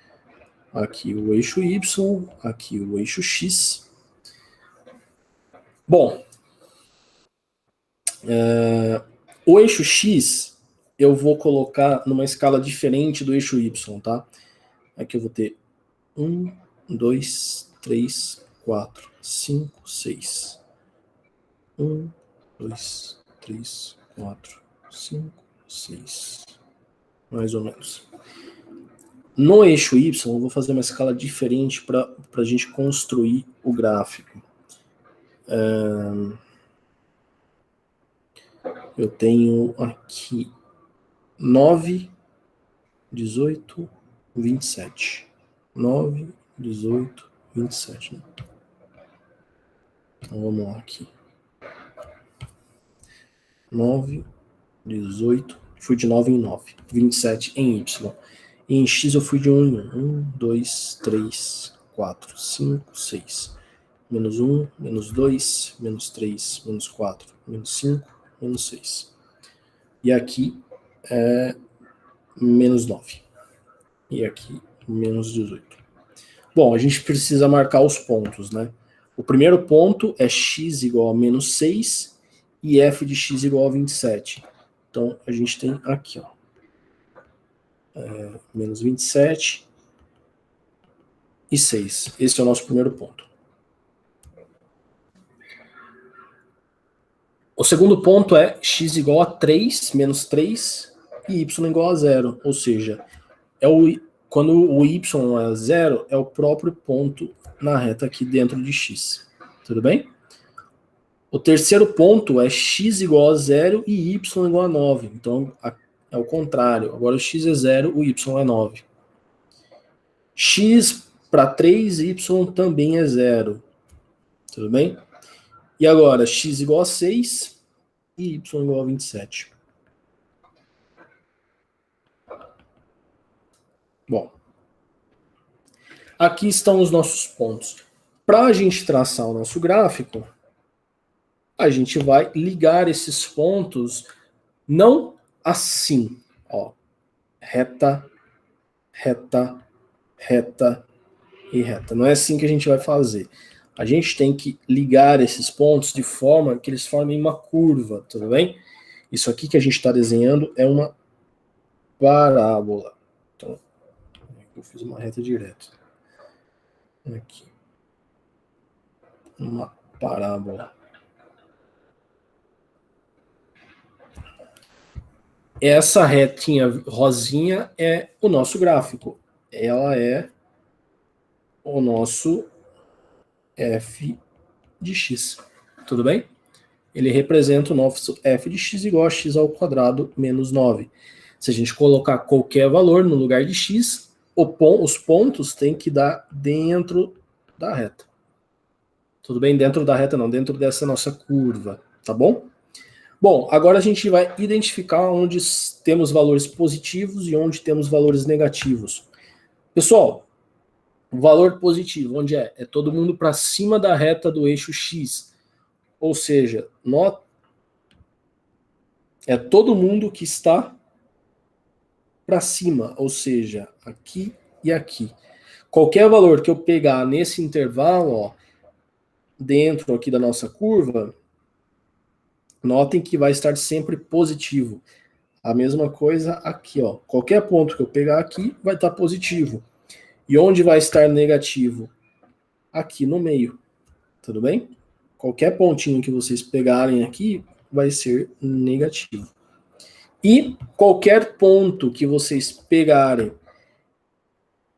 Aqui o eixo y, aqui o eixo x. Bom, o eixo x eu vou colocar numa escala diferente do eixo y, tá? Aqui eu vou ter 1, 2, 3, 4, 5, 6. 1, 2, 3, 4, 5, 6. Mais ou menos. No eixo Y, eu vou fazer uma escala diferente para a gente construir o gráfico. Eu tenho aqui 9, 18, 27. 9, 18, 27. Né? Então vamos lá aqui. 9, 18. Fui de 9 em 9. 27 em Y. E em X eu fui de 1 em 1. 1, 2, 3, 4, 5, 6. Menos 1, menos 2, menos 3, menos 4, menos 5, menos 6. E aqui é menos 9. E aqui menos 18. Bom, a gente precisa marcar os pontos, né? O primeiro ponto é x igual a menos 6 e f de x igual a 27. Então, a gente tem aqui, ó, menos 27 e 6. Esse é o nosso primeiro ponto. O segundo ponto é x igual a 3, menos 3, e y igual a 0. Ou seja, quando o y é 0, é o próprio ponto na reta aqui dentro de x. Tudo bem? O terceiro ponto é x igual a 0 e y igual a 9. Então, é o contrário. Agora o x é 0, o y é 9. X para 3, y também é 0. Tudo bem? E agora, x igual a 6 e y igual a 27. Bom, Aqui estão os nossos pontos. Para a gente traçar o nosso gráfico, a gente vai ligar esses pontos não assim, ó, reta, reta, reta e reta. Não é assim que a gente vai fazer. A gente tem que ligar esses pontos de forma que eles formem uma curva, tudo bem? Isso aqui que a gente está desenhando é uma parábola. Então, eu fiz uma reta direta. Aqui. Uma parábola. Essa retinha rosinha é o nosso gráfico. Ela é o nosso f de x. Tudo bem? Ele representa o nosso f de x igual a x ao quadrado menos 9. Se a gente colocar qualquer valor no lugar de x, os pontos têm que dar dentro da reta. Tudo bem? Dentro da reta não, dentro dessa nossa curva, tá bom? Bom, agora a gente vai identificar onde temos valores positivos e onde temos valores negativos. Pessoal, o valor positivo, onde é? É todo mundo para cima da reta do eixo x. Ou seja, é todo mundo que está para cima, ou seja, aqui e aqui. Qualquer valor que eu pegar nesse intervalo, ó, dentro aqui da nossa curva, notem que vai estar sempre positivo. A mesma coisa aqui, ó. Qualquer ponto que eu pegar aqui vai estar positivo. E onde vai estar negativo? Aqui no meio. Tudo bem? Qualquer pontinho que vocês pegarem aqui vai ser negativo. E qualquer ponto que vocês pegarem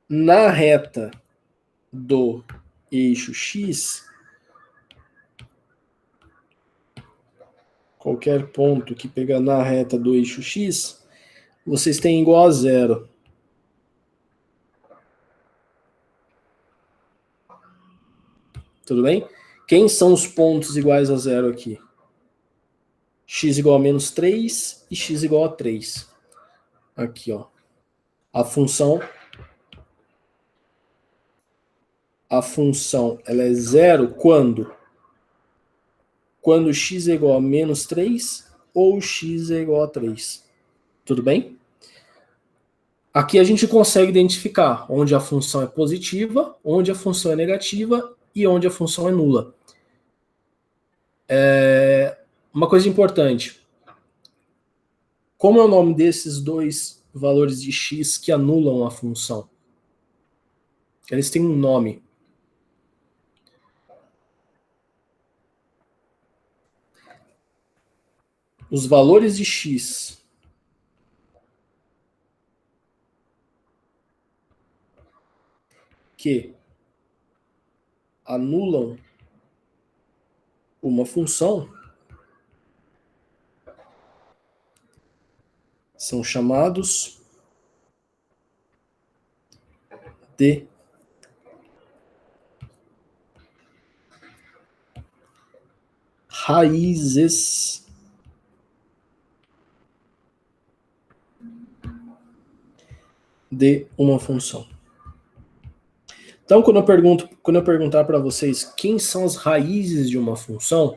na reta do eixo X, qualquer ponto que pegar na reta do eixo X, vocês têm igual a zero. Tudo bem? Quem são os pontos iguais a zero aqui? X igual a menos 3 e x igual a 3. Aqui, ó. A função ela é zero quando? Quando x é igual a menos 3 ou x é igual a 3. Tudo bem? Aqui a gente consegue identificar onde a função é positiva, onde a função é negativa e onde a função é nula. Uma coisa importante. Como é o nome desses dois valores de x que anulam a função? Eles têm um nome. Os valores de x que anulam uma função são chamados de raízes de uma função. Então, quando eu perguntar para vocês quem são as raízes de uma função,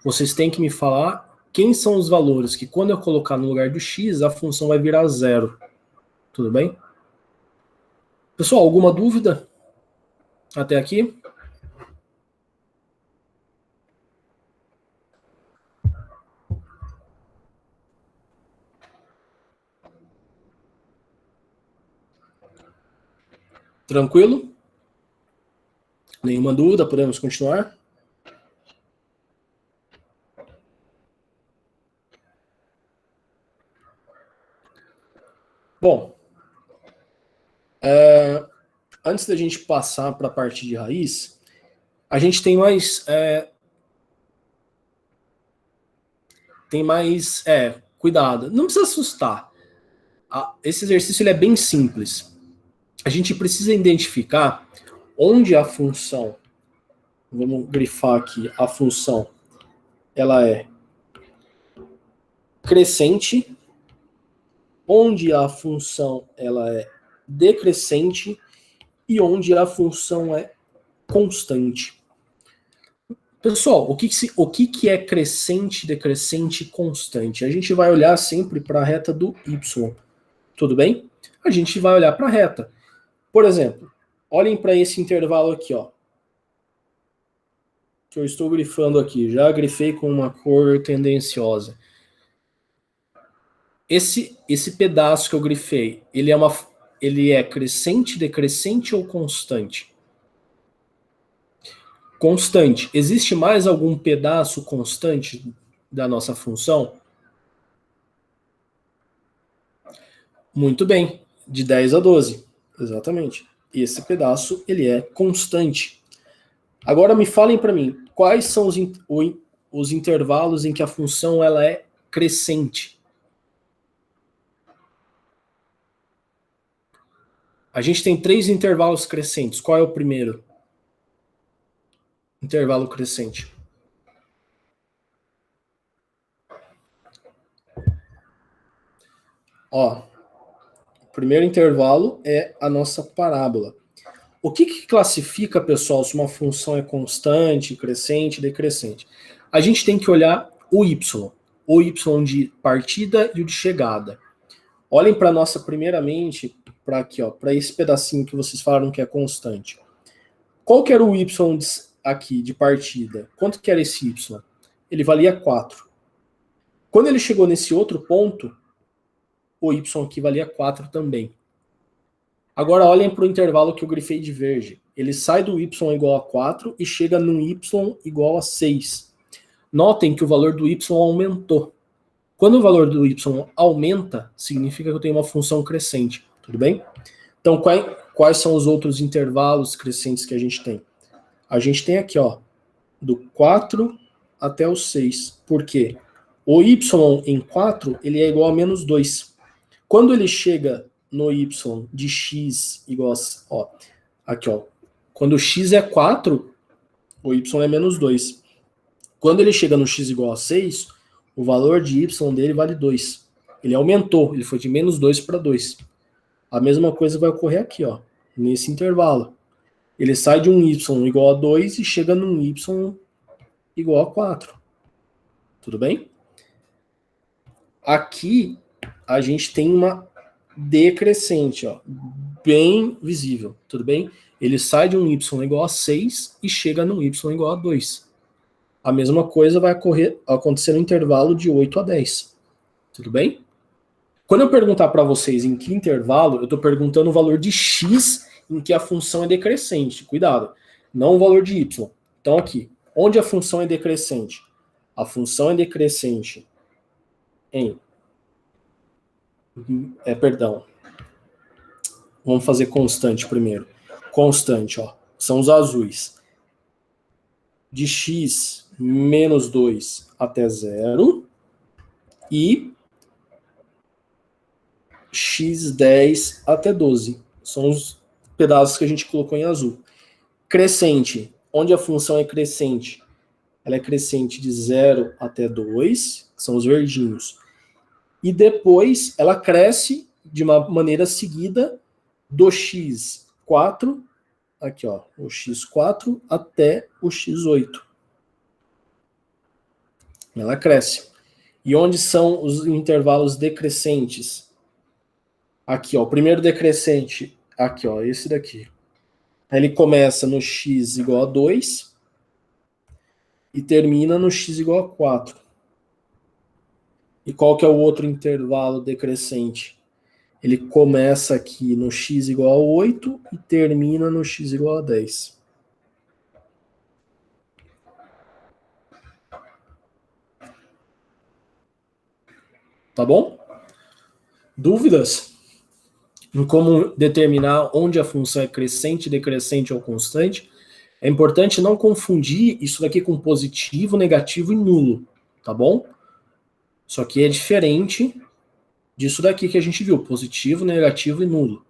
vocês têm que me falar quem são os valores que quando eu colocar no lugar do x, a função vai virar zero. Tudo bem? Pessoal, alguma dúvida até aqui? Tranquilo? Nenhuma dúvida? Podemos continuar? Bom, antes da gente passar para a parte de raiz, a gente tem mais cuidado. Não precisa assustar. Esse exercício ele é bem simples. A gente precisa identificar onde a função, vamos grifar aqui, a função, ela é crescente, onde a função ela é decrescente e onde a função é constante. Pessoal, o que é crescente, decrescente e constante? A gente vai olhar sempre para a reta do y, tudo bem? A gente vai olhar para a reta. Por exemplo, olhem para esse intervalo aqui, ó, que eu estou grifando aqui. Já grifei com uma cor tendenciosa. Esse pedaço que eu grifei, ele é crescente, decrescente ou constante? Constante. Existe mais algum pedaço constante da nossa função? Muito bem, de 10 a 12. Exatamente. Esse pedaço, ele é constante. Agora me falem para mim, quais são os intervalos em que a função ela é crescente? A gente tem 3 intervalos crescentes. Qual é o primeiro intervalo crescente? Ó, o primeiro intervalo é a nossa parábola. O que classifica, pessoal, se uma função é constante, crescente, decrescente? A gente tem que olhar o y de partida e o de chegada. Olhem para nossa, primeiramente, para aqui, ó, para esse pedacinho que vocês falaram que é constante. Qual que era o y aqui de partida? Quanto que era esse y? Ele valia 4. Quando ele chegou nesse outro ponto, o y aqui valia 4 também. Agora olhem para o intervalo que eu grifei de verde. Ele sai do y igual a 4 e chega num y igual a 6. Notem que o valor do y aumentou. Quando o valor do y aumenta, significa que eu tenho uma função crescente. Tudo bem? Então, quais são os outros intervalos crescentes que a gente tem? A gente tem aqui, ó, do 4 até o 6. Por quê? O y em 4, ele é igual a menos 2. Quando ele chega no y de x igual a... Ó, aqui, ó. Quando x é 4, o y é menos 2. Quando ele chega no x igual a 6, o valor de y dele vale 2. Ele aumentou, ele foi de menos 2 para 2. A mesma coisa vai ocorrer aqui, ó, nesse intervalo. Ele sai de um y igual a 2 e chega num y igual a 4. Tudo bem? Aqui, a gente tem uma decrescente, ó, bem visível, tudo bem? Ele sai de um y igual a 6 e chega num y igual a 2. A mesma coisa vai acontecer no intervalo de 8 a 10. Tudo bem? Quando eu perguntar para vocês em que intervalo, eu estou perguntando o valor de x em que a função é decrescente. Cuidado, não o valor de y. Então aqui, onde a função é decrescente? A função é decrescente em... perdão. Vamos fazer constante primeiro. Constante, ó. São os azuis. De x menos 2 até 0 e x10 até 12. São os pedaços que a gente colocou em azul. Crescente. Onde a função é crescente? Ela é crescente de 0 até 2, que são os verdinhos. E depois ela cresce de uma maneira seguida do x4, aqui ó, o x4 até o x8. Ela cresce. E onde são os intervalos decrescentes? Aqui ó, o primeiro decrescente, aqui ó, esse daqui. Ele começa no x igual a 2 e termina no x igual a 4. E qual que é o outro intervalo decrescente? Ele começa aqui no x igual a 8 e termina no x igual a 10. Tá bom? Dúvidas em como determinar onde a função é crescente, decrescente ou constante? É importante não confundir isso daqui com positivo, negativo e nulo, tá bom? Isso aqui é diferente disso daqui que a gente viu, positivo, negativo e nulo.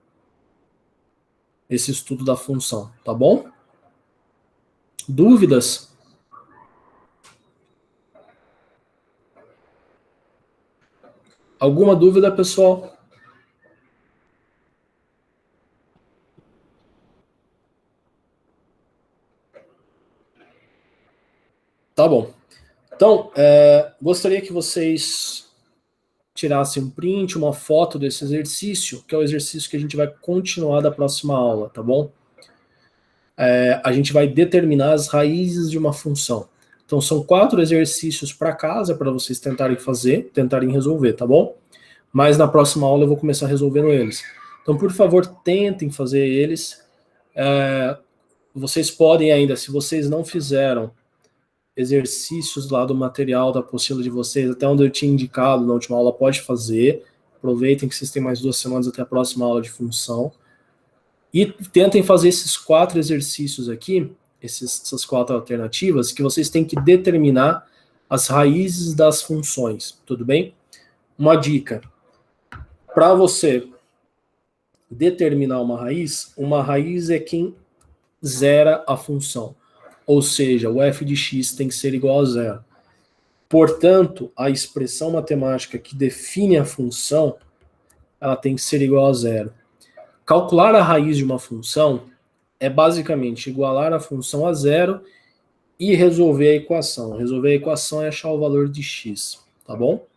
Esse estudo da função, tá bom? Dúvidas? Alguma dúvida, pessoal? Tá bom. Então, gostaria que vocês tirassem um print, uma foto desse exercício, que é o exercício que a gente vai continuar da próxima aula, tá bom? A gente vai determinar as raízes de uma função. Então, são 4 exercícios para casa, para vocês tentarem fazer, tentarem resolver, tá bom? Mas na próxima aula eu vou começar resolvendo eles. Então, por favor, tentem fazer eles. Vocês podem ainda, se vocês não fizeram exercícios lá do material da apostila de vocês, até onde eu tinha indicado na última aula, pode fazer. Aproveitem que vocês têm mais 2 semanas até a próxima aula de função. E tentem fazer esses 4 exercícios aqui, essas 4 alternativas, que vocês têm que determinar as raízes das funções, tudo bem? Uma dica, para você determinar uma raiz é quem zera a função. Ou seja, o f de x tem que ser igual a zero. Portanto, a expressão matemática que define a função, ela tem que ser igual a zero. Calcular a raiz de uma função é basicamente igualar a função a zero e resolver a equação. Resolver a equação é achar o valor de x, tá bom?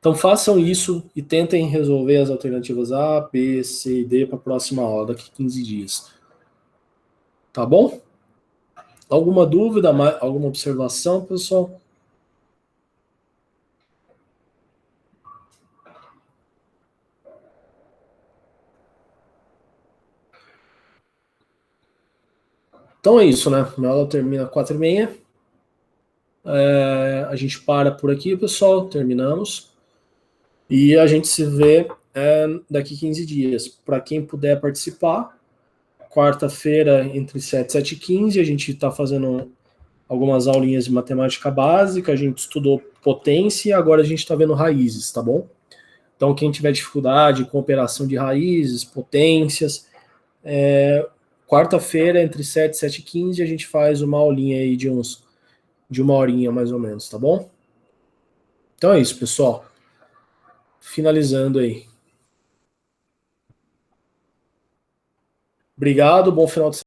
Então façam isso e tentem resolver as alternativas A, B, C e D para a próxima aula, daqui a 15 dias. Tá bom? Alguma dúvida, alguma observação, pessoal? Então é isso, né? Minha aula termina às 4h30. A gente para por aqui, pessoal. Terminamos. E a gente se vê daqui 15 dias. Para quem puder participar, quarta-feira, entre 7 e 7h15, a gente está fazendo algumas aulinhas de matemática básica, a gente estudou potência e agora a gente está vendo raízes, tá bom? Então, quem tiver dificuldade com operação de raízes, potências, quarta-feira, entre 7 e 7h15, a gente faz uma aulinha aí de 1 horinha, mais ou menos, tá bom? Então é isso, pessoal. Finalizando aí. Obrigado, bom final de semana.